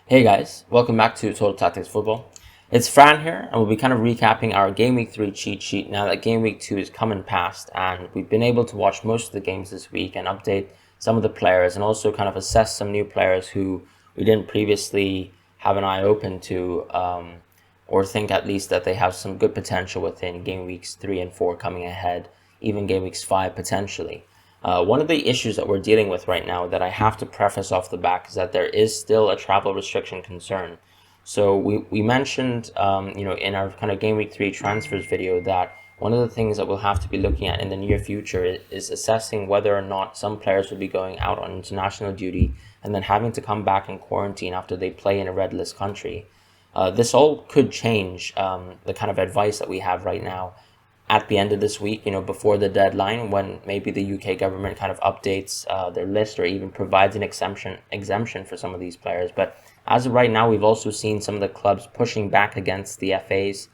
Hey guys, welcome back to Total Tactics Football. It's Fran here, and we'll be kind of recapping our Game Week 3 cheat sheet now that Game Week 2 is coming past, and we've been able to watch most of the games this week and update some of the players and also kind of assess some new players who we didn't previously have an eye open to, or think at least that they have some good potential within Game Weeks 3 and 4 coming ahead, even Game Weeks 5 potentially. One of the issues that we're dealing with right now that I have to preface off the back is that there is still a travel restriction concern. So we mentioned, in our kind of Game Week 3 transfers video that one of the things that we'll have to be looking at in the near future is assessing whether or not some players will be going out on international duty and then having to come back in quarantine after they play in a red list country. This all could change the kind of advice that we have right now at the end of this week, before the deadline, when maybe the UK government kind of updates their list or even provides an exemption for some of these players. But as of right now, we've also seen some of the clubs pushing back against the FAs,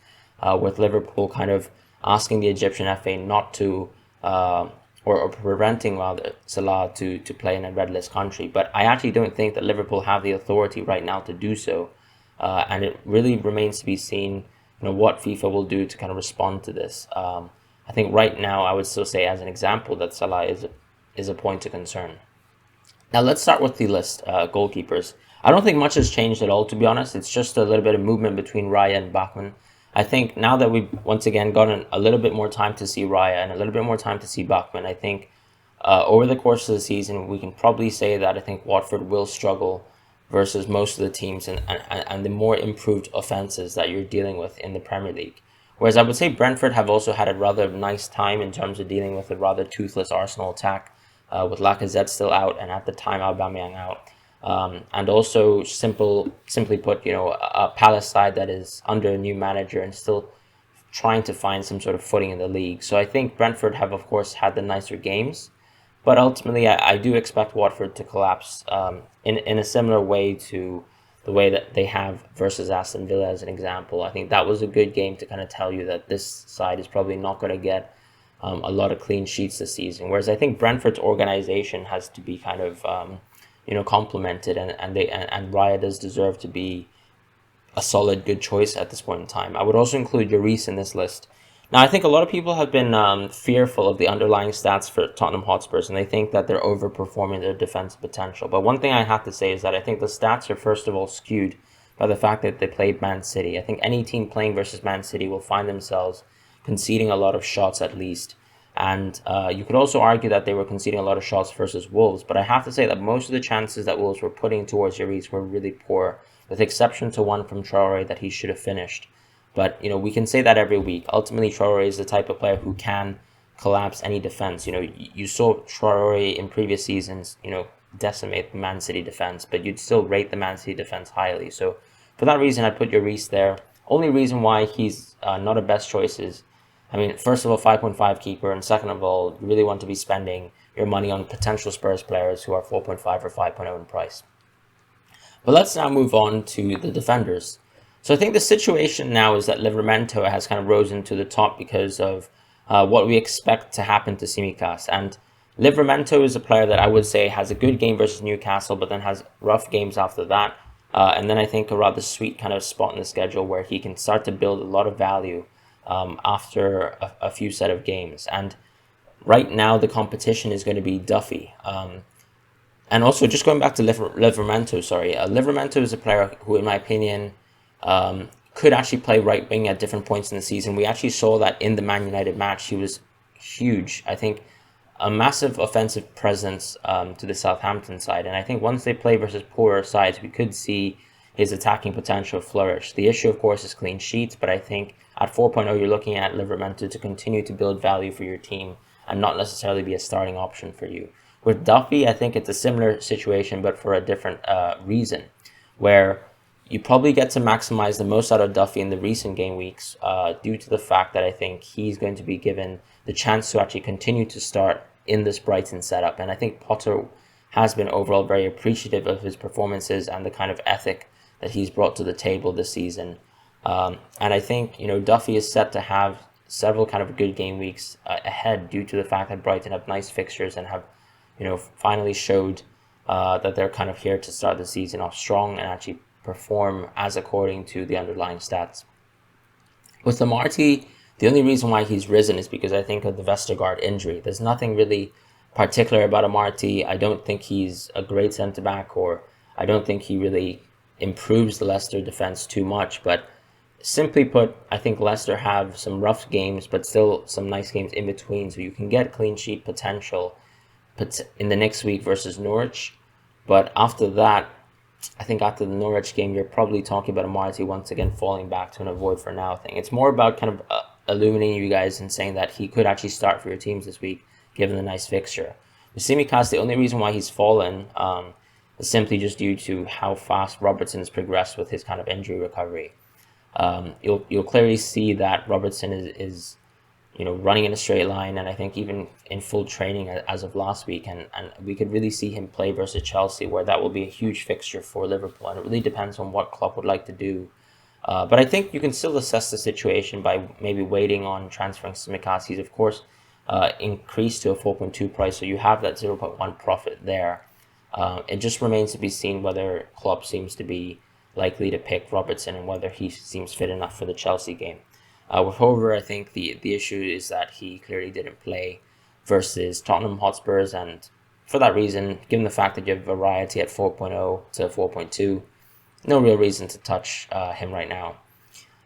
with Liverpool kind of asking the Egyptian FA not to, or preventing rather Salah to play in a red list country. But I actually don't think that Liverpool have the authority right now to do so, and it really remains to be seen what FIFA will do to kind of respond to this. I think right now I would still say as an example that Salah is a point of concern. Now let's start with the list, goalkeepers. I don't think much has changed at all, to be honest. It's just a little bit of movement between Raya and Bachmann. I think now that we've once again gotten a little bit more time to see Raya and a little bit more time to see Bachmann, I think over the course of the season we can probably say that I think Watford will struggle versus most of the teams and the more improved offenses that you're dealing with in the Premier League. Whereas I would say Brentford have also had a rather nice time in terms of dealing with a rather toothless Arsenal attack, with Lacazette still out and at the time Aubameyang out. And also simply put, a Palace side that is under a new manager and still trying to find some sort of footing in the league. So I think Brentford have, of course, had the nicer games. But ultimately, I do expect Watford to collapse in a similar way to the way that they have versus Aston Villa as an example. I think that was a good game to kind of tell you that this side is probably not going to get a lot of clean sheets this season. Whereas I think Brentford's organization has to be kind of complimented, and Raya does deserve to be a solid, good choice at this point in time. I would also include Lloris in this list. Now, I think a lot of people have been fearful of the underlying stats for Tottenham Hotspurs, and they think that they're overperforming their defensive potential. But one thing I have to say is that I think the stats are, first of all, skewed by the fact that they played Man City. I think any team playing versus Man City will find themselves conceding a lot of shots at least. And you could also argue that they were conceding a lot of shots versus Wolves. But I have to say that most of the chances that Wolves were putting towards Lloris were really poor, with exception to one from Traore that he should have finished. But, we can say that every week. Ultimately, Traore is the type of player who can collapse any defense. You saw Traore in previous seasons, decimate the Man City defense, but you'd still rate the Man City defense highly. So for that reason, I'd put Lloris there. Only reason why he's not a best choice is, first of all, 5.5 keeper, and second of all, you really want to be spending your money on potential Spurs players who are 4.5 or 5.0 in price. But let's now move on to the defenders. So I think the situation now is that Livramento has kind of risen to the top because of what we expect to happen to Tsimikas. And Livramento is a player that I would say has a good game versus Newcastle, but then has rough games after that. And then I think a rather sweet kind of spot in the schedule where he can start to build a lot of value after a few set of games. And right now the competition is going to be Duffy. And also, just going back to Livramento, Livramento is a player who, in my opinion, could actually play right wing at different points in the season. We actually saw that in the Man United match. He was huge. I think a massive offensive presence to the Southampton side. And I think once they play versus poorer sides, we could see his attacking potential flourish. The issue, of course, is clean sheets. But I think at 4.0, you're looking at Livramento to continue to build value for your team and not necessarily be a starting option for you. With Duffy, I think it's a similar situation, but for a different reason, where you probably get to maximize the most out of Duffy in the recent game weeks due to the fact that I think he's going to be given the chance to actually continue to start in this Brighton setup. And I think Potter has been overall very appreciative of his performances and the kind of ethic that he's brought to the table this season. And I think, Duffy is set to have several kind of good game weeks ahead due to the fact that Brighton have nice fixtures and have finally showed that they're kind of here to start the season off strong and actually perform as according to the underlying stats. With Amartey, the only reason why he's risen is because I think of the Vestergaard injury. There's nothing really particular about Amartey. I don't think he's a great centre-back, or I don't think he really improves the Leicester defence too much. But simply put, I think Leicester have some rough games, but still some nice games in between. So you can get clean sheet potential in the next week versus Norwich. But after that, I think after the Norwich game, you're probably talking about Amartey once again falling back to an avoid for now thing. It's more about kind of illuminating you guys and saying that he could actually start for your teams this week, given the nice fixture. With Tsimikas, the only reason why he's fallen is simply just due to how fast Robertson has progressed with his kind of injury recovery. You'll clearly see that Robertson is running in a straight line, and I think even in full training as of last week, and we could really see him play versus Chelsea, where that will be a huge fixture for Liverpool, and it really depends on what Klopp would like to do. But I think you can still assess the situation by maybe waiting on transferring Tsimikas. He's, of course, increased to a 4.2 price, so you have that 0.1 profit there. It just remains to be seen whether Klopp seems to be likely to pick Robertson and whether he seems fit enough for the Chelsea game. With Hover, I think the issue is that he clearly didn't play versus Tottenham Hotspurs, and for that reason, given the fact that you have variety at 4.0 to 4.2, no real reason to touch him right now.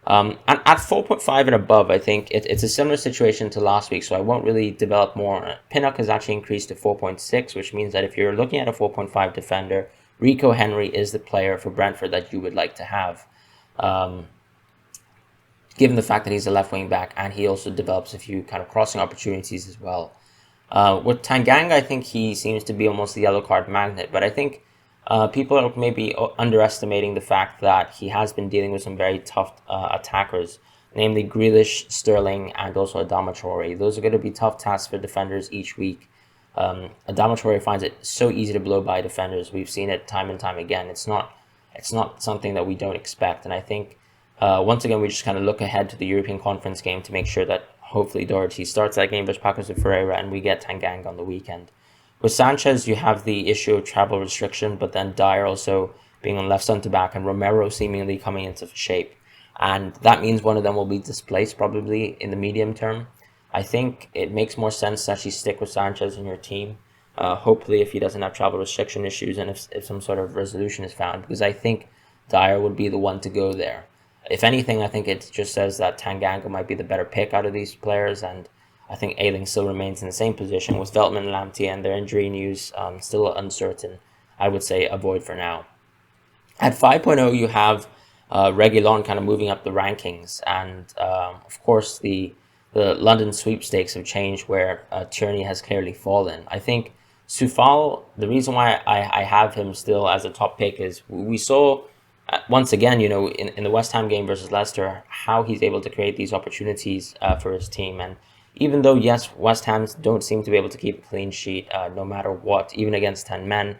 And at 4.5 and above, I think it's a similar situation to last week, so I won't really develop more on it. Pinnock has actually increased to 4.6, which means that if you're looking at a 4.5 defender, Rico Henry is the player for Brentford that you would like to have. Given the fact that he's a left wing back and he also develops a few kind of crossing opportunities as well. With Tanganga, I think he seems to be almost the yellow card magnet, but I think people are maybe underestimating the fact that he has been dealing with some very tough attackers, namely Grealish, Sterling, and also Adama Traore. Those are going to be tough tasks for defenders each week. Adama Traore finds it so easy to blow by defenders. We've seen it time and time again. It's not something that we don't expect, and I think once again, we just kind of look ahead to the European Conference game to make sure that hopefully Doherty starts that game versus Pacos de Ferreira and we get Tanganga on the weekend. With Sanchez, you have the issue of travel restriction, but then Dyer also being on left centre-back and Romero seemingly coming into shape. And that means one of them will be displaced probably in the medium term. I think it makes more sense to actually stick with Sanchez in your team. Hopefully if he doesn't have travel restriction issues and if some sort of resolution is found, because I think Dyer would be the one to go there. If anything, I think it just says that Tanganga might be the better pick out of these players, and I think Ayling still remains in the same position with Veltman and Lamptey and their injury news still uncertain. I would say avoid for now. At 5.0, you have Reguilon kind of moving up the rankings, and of course the London sweepstakes have changed where Tierney has clearly fallen. I think Soufal, the reason why I have him still as a top pick is we saw once again, in the West Ham game versus Leicester, how he's able to create these opportunities for his team. And even though, yes, West Ham don't seem to be able to keep a clean sheet no matter what, even against 10 men,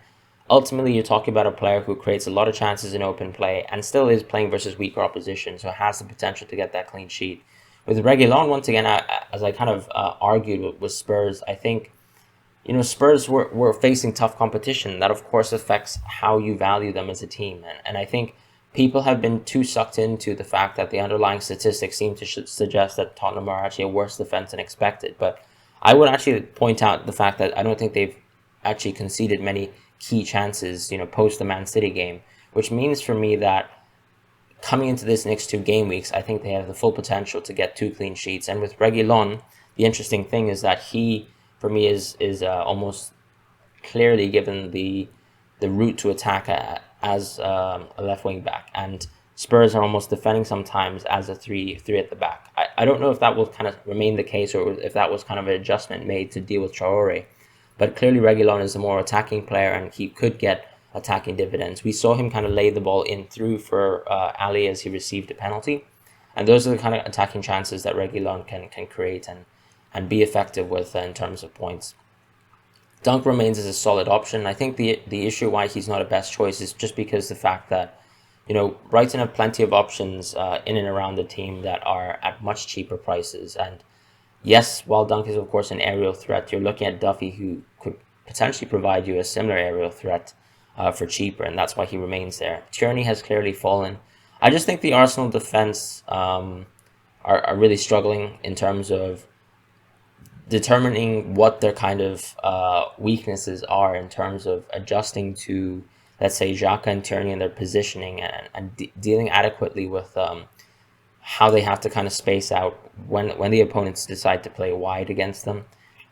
ultimately you're talking about a player who creates a lot of chances in open play and still is playing versus weaker opposition, so has the potential to get that clean sheet. With Reguilon, once again, as I kind of argued with Spurs, I think Spurs were facing tough competition. That, of course, affects how you value them as a team. And I think people have been too sucked into the fact that the underlying statistics seem to suggest that Tottenham are actually a worse defense than expected. But I would actually point out the fact that I don't think they've actually conceded many key chances, post the Man City game, which means for me that coming into this next two game weeks, I think they have the full potential to get 2 clean sheets. And with Reguilon, the interesting thing is that he, for me, is almost clearly given the route to attack as a left wing back, and Spurs are almost defending sometimes as a 3 at the back. I don't know if that will kind of remain the case or if that was kind of an adjustment made to deal with Traore, but clearly Reguilon is a more attacking player and he could get attacking dividends. We saw him kind of lay the ball in through for Ali as he received a penalty, and those are the kind of attacking chances that Reguilon can create and be effective with in terms of points. Dunk remains as a solid option. I think the issue why he's not a best choice is just because the fact that Brighton have plenty of options in and around the team that are at much cheaper prices. And yes, while Dunk is of course an aerial threat, you're looking at Duffy, who could potentially provide you a similar aerial threat. for cheaper, and that's why he remains there. Tierney has clearly fallen. I just think the Arsenal defense are really struggling in terms of determining what their kind of weaknesses are in terms of adjusting to, let's say, Xhaka and Tierney and their positioning, and dealing adequately with how they have to kind of space out when the opponents decide to play wide against them.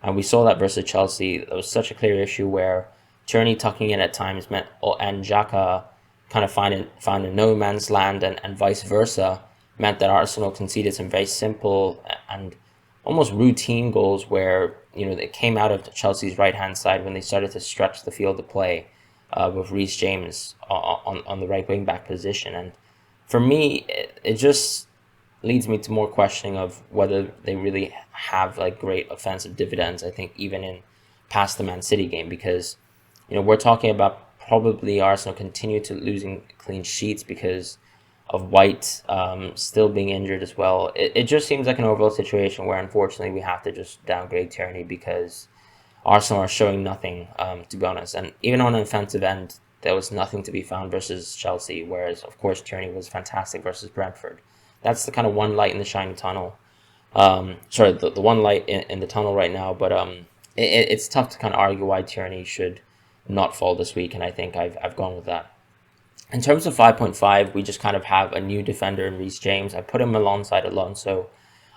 And we saw that versus Chelsea. There was such a clear issue where Tierney tucking in at times meant, and Xhaka kind of found a no man's land, and vice versa, meant that Arsenal conceded some very simple and almost routine goals where, they came out of Chelsea's right-hand side when they started to stretch the field of play with Reece James on the right wing-back position. And for me, it just leads me to more questioning of whether they really have like great offensive dividends, I think, even in past the Man City game, because, we're talking about probably Arsenal continue to losing clean sheets because of White still being injured as well. It just seems like an overall situation where, unfortunately, we have to just downgrade Tierney because Arsenal are showing nothing, to be honest. And even on an offensive end, there was nothing to be found versus Chelsea, whereas, of course, Tierney was fantastic versus Brentford. That's the kind of one light in the shiny tunnel. The one light in the tunnel right now, but it's tough to kind of argue why Tierney should not fall this week, and I think I've gone with that. In terms of 5.5, we just kind of have a new defender in Reece James. I put him alongside Alonso.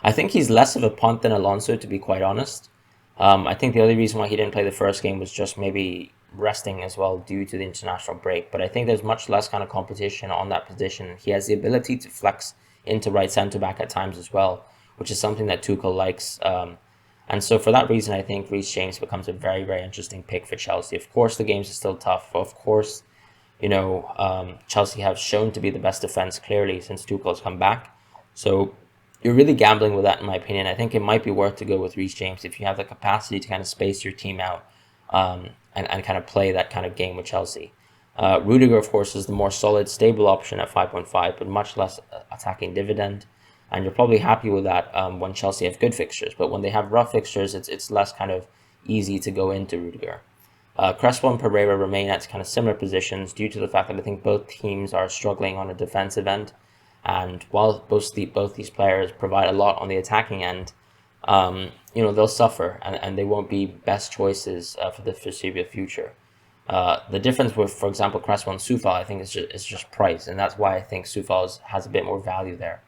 I think he's less of a punt than Alonso, to be quite honest. I think the only reason why he didn't play the first game was just maybe resting as well due to the international break. But I think there's much less kind of competition on that position. He has the ability to flex into right centre-back at times as well, which is something that Tuchel likes. And so for that reason, I think Reece James becomes a very, very interesting pick for Chelsea. Of course, the games are still tough. Of course, Chelsea have shown to be the best defense clearly since Tuchel has come back. So you're really gambling with that, in my opinion. I think it might be worth to go with Reece James if you have the capacity to kind of space your team out and kind of play that kind of game with Chelsea. Rudiger, of course, is the more solid, stable option at 5.5, but much less attacking dividend. And you're probably happy with that when Chelsea have good fixtures. But when they have rough fixtures, it's less kind of easy to go into Rudiger. Crespo and Pereira remain at kind of similar positions due to the fact that I think both teams are struggling on a defensive end. And while both these players provide a lot on the attacking end, they'll suffer and they won't be best choices for the foreseeable future. The difference with, for example, Crespo and Soufal, I think, is just price. And that's why I think Soufal has a bit more value there.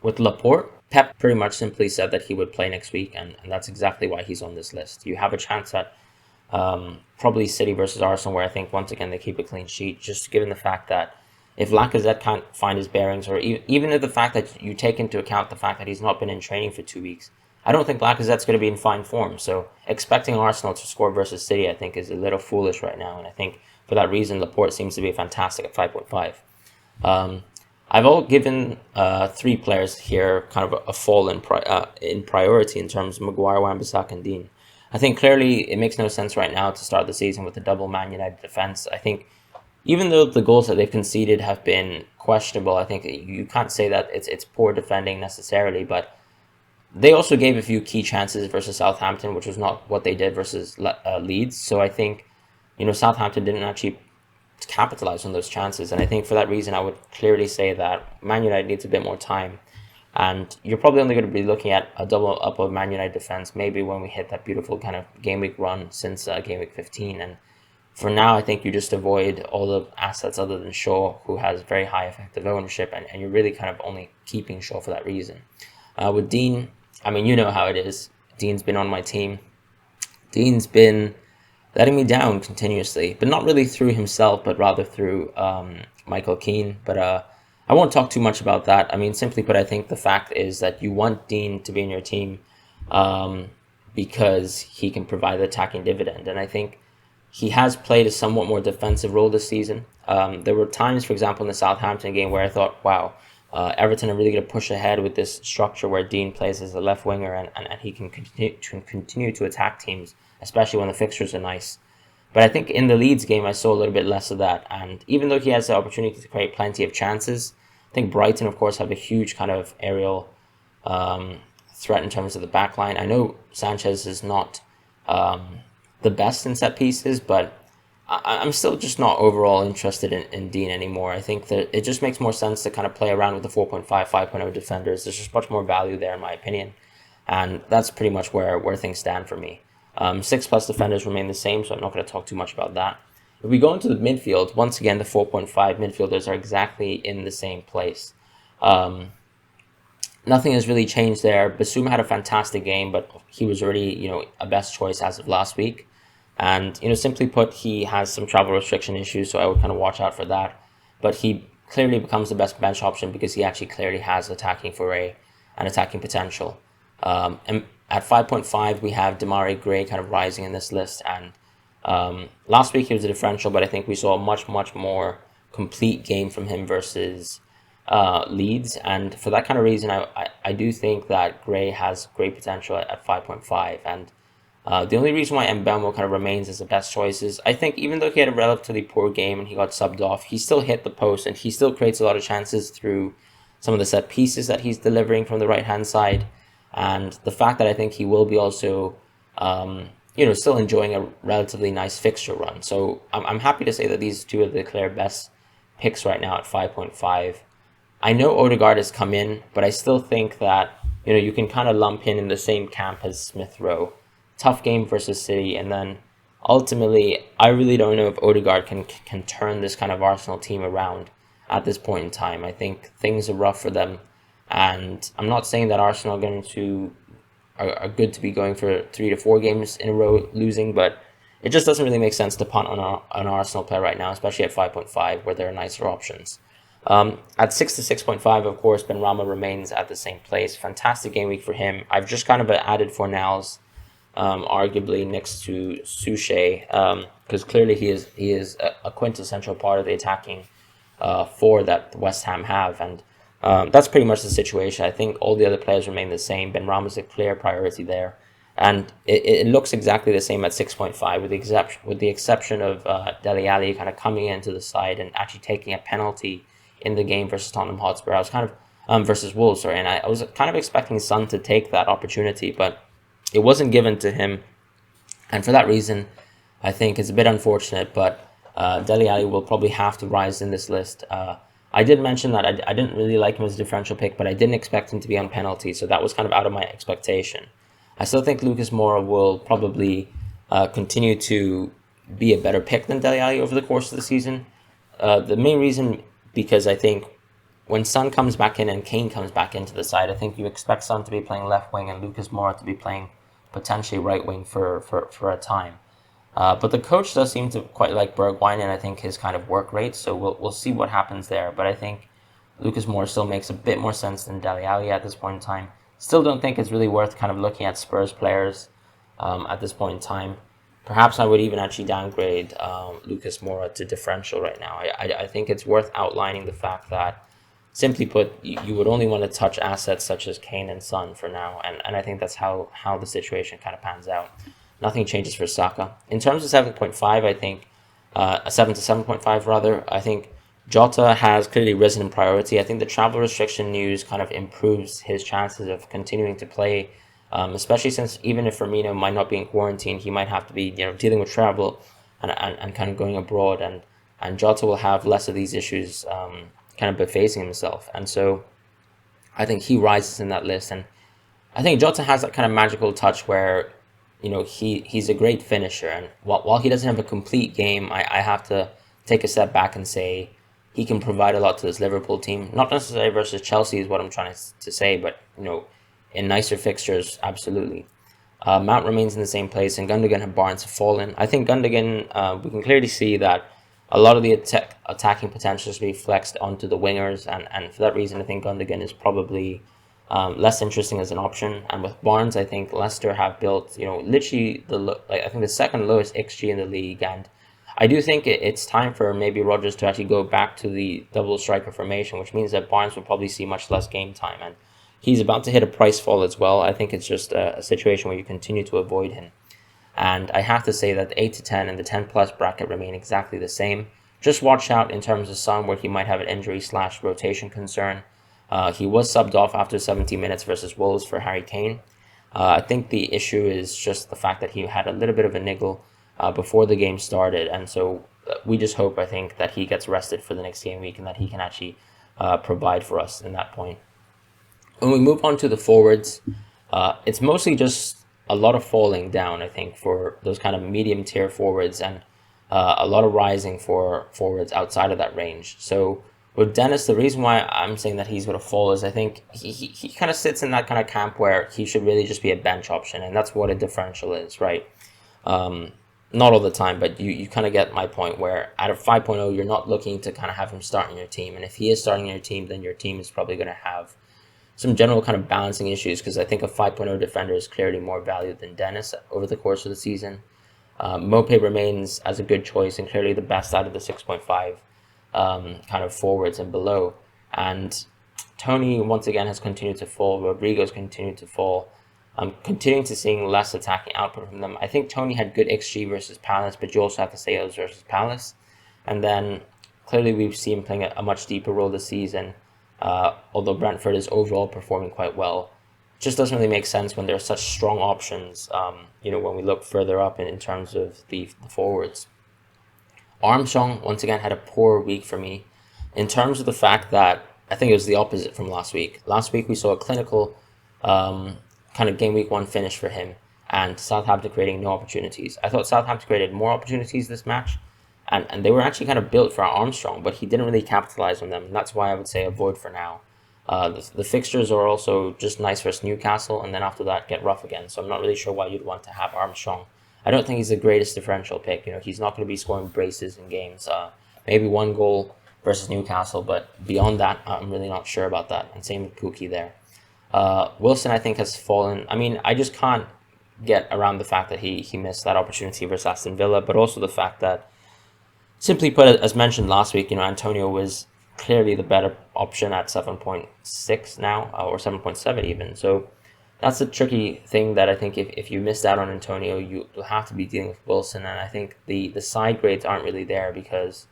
With Laporte, Pep pretty much simply said that he would play next week, and that's exactly why he's on this list. You have a chance at probably City versus Arsenal, where I think once again they keep a clean sheet, just given the fact that if Lacazette can't find his bearings, or even if the fact that you take into account the fact that he's not been in training for 2 weeks, I don't think Lacazette's going to be in fine form. So expecting Arsenal to score versus City, I think, is a little foolish right now. And I think for that reason, Laporte seems to be fantastic at 5.5. I've all given 3 players here kind of a fall in priority in terms of Maguire, Wan-Bissaka, and Dean. I think clearly it makes no sense right now to start the season with a double Man United defense. I think even though the goals that they've conceded have been questionable, I think you can't say that it's poor defending necessarily, but they also gave a few key chances versus Southampton, which was not what they did versus Leeds. So I think, Southampton didn't actually capitalize on those chances. And I think for that reason, I would clearly say that Man United needs a bit more time. And you're probably only going to be looking at a double up of Man United defense maybe when we hit that beautiful kind of game week run since game week 15. And for now, I think you just avoid all the assets other than Shaw, who has very high effective ownership, and you're really kind of only keeping Shaw for that reason. With Dean, I mean, you know how it is. Dean's been on my team. Dean's been letting me down continuously, but not really through himself, but rather through Michael Keane. But I won't talk too much about that. I mean, simply put, I think the fact is that you want Dean to be in your team because he can provide the attacking dividend. And I think he has played a somewhat more defensive role this season. There were times, for example, in the Southampton game where I thought, wow, Everton are really going to push ahead with this structure where Dean plays as a left winger and he can continue to attack teams, especially when the fixtures are nice. But I think in the Leeds game, I saw a little bit less of that. And even though he has the opportunity to create plenty of chances, I think Brighton, of course, have a huge kind of aerial threat in terms of the back line. I know Sanchez is not the best in set pieces, but I'm still just not overall interested in Dean anymore. I think that it just makes more sense to kind of play around with the 4.5, 5.0 defenders. There's just much more value there, in my opinion. And that's pretty much where things stand for me. 6+ defenders remain the same, so I'm not going to talk too much about that. If we go into the midfield, once again, the 4.5 midfielders are exactly in the same place. Nothing has really changed there. Basuma had a fantastic game, but he was already, a best choice as of last week. And, simply put, he has some travel restriction issues, so I would kind of watch out for that. But he clearly becomes the best bench option because he actually clearly has attacking foray and attacking potential. And at 5.5, we have Demarai Gray kind of rising in this list. And last week he was a differential, but I think we saw a much, much more complete game from him versus Leeds. And for that kind of reason, I do think that Gray has great potential at 5.5. And the only reason why Mbemo kind of remains as the best choice is I think even though he had a relatively poor game and he got subbed off, he still hit the post and he still creates a lot of chances through some of the set pieces that he's delivering from the right-hand side. And the fact that I think he will be also, still enjoying a relatively nice fixture run. So I'm happy to say that these two are the clear best picks right now at 5.5. I know Odegaard has come in, but I still think that, you can kind of lump in the same camp as Smith Rowe. Tough game versus City, and then ultimately, I really don't know if Odegaard can turn this kind of Arsenal team around at this point in time. I think things are rough for them, and I'm not saying that Arsenal are good to be going for 3 to 4 games in a row losing, but it just doesn't really make sense to punt on an Arsenal player right now, especially at 5.5 where there are nicer options. At 6 to 6.5, of course, Benrahma remains at the same place. Fantastic game week for him. I've just kind of added Fornals, arguably next to Souchet, because clearly he is a quintessential part of the attacking four that West Ham have, and that's pretty much the situation. I think all the other players remain the same. Benrahma is a clear priority there, and it looks exactly the same at 6.5, with the exception of Dele Alli kind of coming into the side and actually taking a penalty in the game versus Tottenham Hotspur. I was kind of versus Wolves, sorry, and I was kind of expecting Son to take that opportunity, but it wasn't given to him, and for that reason, I think it's a bit unfortunate, but Dele Alli will probably have to rise in this list. I did mention that I didn't really like him as a differential pick, but I didn't expect him to be on penalty, so that was kind of out of my expectation. I still think Lucas Moura will probably continue to be a better pick than Dele Alli over the course of the season. The main reason, because I think when Son comes back in and Kane comes back into the side, I think you expect Son to be playing left wing and Lucas Moura to be playing potentially right wing for a time. But the coach does seem to quite like Bergwijn and I think his kind of work rate, so we'll see what happens there. But I think Lucas Moura still makes a bit more sense than Dele Alli at this point in time. Still don't think it's really worth kind of looking at Spurs players at this point in time. Perhaps I would even actually downgrade Lucas Moura to differential right now. I think it's worth outlining the fact that, simply put, you would only want to touch assets such as Kane and Son for now, and I think that's how the situation kind of pans out. Nothing changes for Saka. In terms of 7.5, I think, 7 to 7.5 rather, I think Jota has clearly risen in priority. I think the travel restriction news kind of improves his chances of continuing to play, especially since even if Firmino might not be in quarantine, he might have to be dealing with travel and kind of going abroad, and Jota will have less of these issues kind of facing himself. And so I think he rises in that list. And I think Jota has that kind of magical touch where he's a great finisher, and while he doesn't have a complete game, I have to take a step back and say he can provide a lot to this Liverpool team. Not necessarily versus Chelsea is what I'm trying to say, but in nicer fixtures, absolutely. Mount remains in the same place, and Gundogan and Barnes have fallen. I think Gundogan, we can clearly see that a lot of the attacking potential is being flexed onto the wingers, and for that reason, I think Gundogan is probably less interesting as an option. And with Barnes, I think Leicester have built, literally I think the second lowest XG in the league, and I do think it's time for maybe Rodgers to actually go back to the double striker formation, which means that Barnes will probably see much less game time, and he's about to hit a price fall as well. I think it's just a situation where you continue to avoid him. And I have to say that the 8 to 10 and the 10 plus bracket remain exactly the same. Just watch out in terms of Son, where he might have an injury/rotation concern. He was subbed off after 70 minutes versus Wolves for Harry Kane. I think the issue is just the fact that he had a little bit of a niggle before the game started, and so we just hope, I think, that he gets rested for the next game week and that he can actually provide for us in that point. When we move on to the forwards, it's mostly just a lot of falling down, I think, for those kind of medium tier forwards, and a lot of rising for forwards outside of that range. So with Dennis, the reason why I'm saying that he's going to fall is I think he kind of sits in that kind of camp where he should really just be a bench option, and that's what a differential is, right? Not all the time, but you kind of get my point, where out of 5.0, you're not looking to kind of have him start in your team. And if he is starting in your team, then your team is probably going to have some general kind of balancing issues, because I think a 5.0 defender is clearly more valued than Dennis over the course of the season. Mope remains as a good choice and clearly the best out of the 6.5 kind of forwards and below. And Tony, once again, has continued to fall. Rodrigo's continued to fall. I'm continuing to seeing less attacking output from them. I think Tony had good XG versus Palace, but you also have to say it was versus Palace. And then clearly we've seen him playing a much deeper role this season, although Brentford is overall performing quite well. It just doesn't really make sense when there are such strong options, when we look further up in terms of the forwards. Armstrong, once again, had a poor week for me in terms of the fact that I think it was the opposite from last week. Last week we saw a clinical kind of game week 1 finish for him, and Southampton creating no opportunities. I thought Southampton created more opportunities this match, and they were actually kind of built for Armstrong, but he didn't really capitalize on them, and that's why I would say avoid for now. The fixtures are also just nice versus Newcastle, and then after that get rough again, so I'm not really sure why you'd want to have Armstrong. I don't think he's the greatest differential pick. He's not going to be scoring braces in games. Maybe 1 goal versus Newcastle, but beyond that, I'm really not sure about that, and same with Pookie there. Wilson, I think, has fallen. I mean, I just can't get around the fact that he missed that opportunity versus Aston Villa, but also the fact that, simply put, as mentioned last week, Antonio was clearly the better option at 7.6 now, or 7.7 even. So that's a tricky thing that I think if you missed out on Antonio, you'll have to be dealing with Wilson. And I think the side grades aren't really there because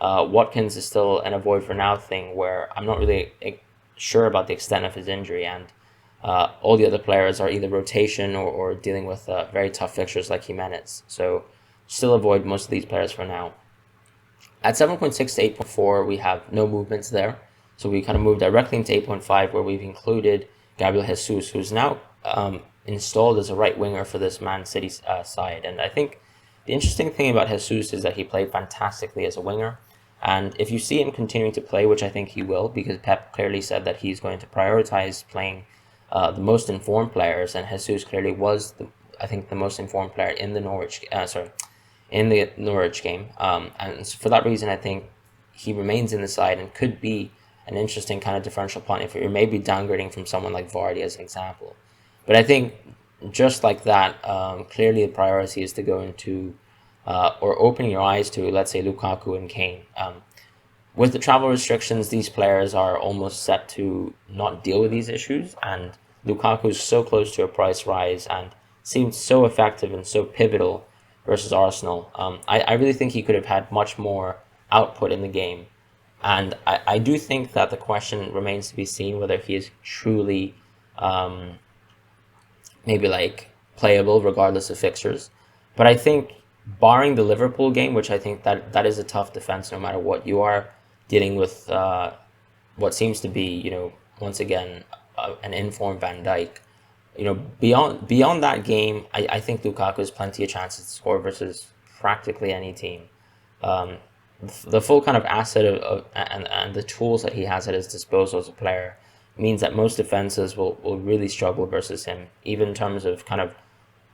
Watkins is still an avoid for now thing, where I'm not really sure about the extent of his injury, and all the other players are either rotation or dealing with very tough fixtures like Jimenez. So still avoid most of these players for now. At 7.6 to 8.4, we have no movements there. So we kind of moved directly into 8.5, where we've included Gabriel Jesus, who's now installed as a right winger for this Man City side. And I think the interesting thing about Jesus is that he played fantastically as a winger. And if you see him continuing to play, which I think he will, because Pep clearly said that he's going to prioritize playing the most informed players, and Jesus clearly was, the most informed player in the Norwich game. And for that reason, I think he remains in the side and could be an interesting kind of differential point if you're maybe downgrading from someone like Vardy as an example. But I think just like that, clearly the priority is to go into or opening your eyes to, let's say, Lukaku and Kane. With the travel restrictions, these players are almost set to not deal with these issues, and Lukaku is so close to a price rise and seems so effective and so pivotal versus Arsenal. I really think he could have had much more output in the game, and I do think that the question remains to be seen whether he is truly maybe like playable regardless of fixtures. But I think, barring the Liverpool game, which I think that is a tough defense no matter what, you are dealing with what seems to be, once again, an informed Van Dijk. Beyond that game, I think Lukaku has plenty of chances to score versus practically any team. The full kind of asset and the tools that he has at his disposal as a player means that most defenses will really struggle versus him, even in terms of kind of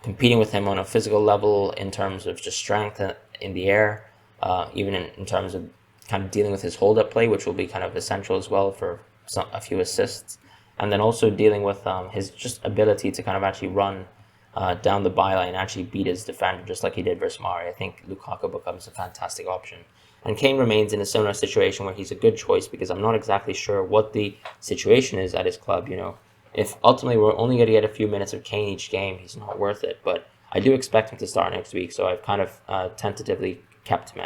competing with him on a physical level, in terms of just strength in the air, even in terms of kind of dealing with his hold-up play, which will be kind of essential as well for a few assists. And then also dealing with his just ability to kind of actually run down the byline and actually beat his defender, just like he did versus Mari. I think Lukaku becomes a fantastic option. And Kane remains in a similar situation where he's a good choice, because I'm not exactly sure what the situation is at his club. If ultimately we're only going to get a few minutes of Kane each game, he's not worth it. But I do expect him to start next week, so I've kind of tentatively kept him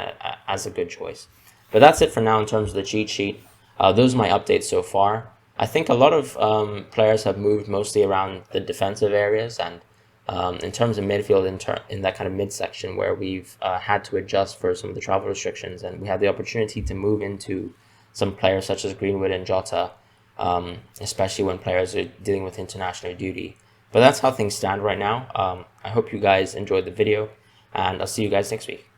as a good choice. But that's it for now in terms of the cheat sheet. Those are my updates so far. I think a lot of players have moved mostly around the defensive areas, and in terms of midfield, in that kind of midsection where we've had to adjust for some of the travel restrictions, and we have the opportunity to move into some players such as Greenwood and Jota, especially when players are dealing with international duty. But that's how things stand right now. I hope you guys enjoyed the video, and I'll see you guys next week.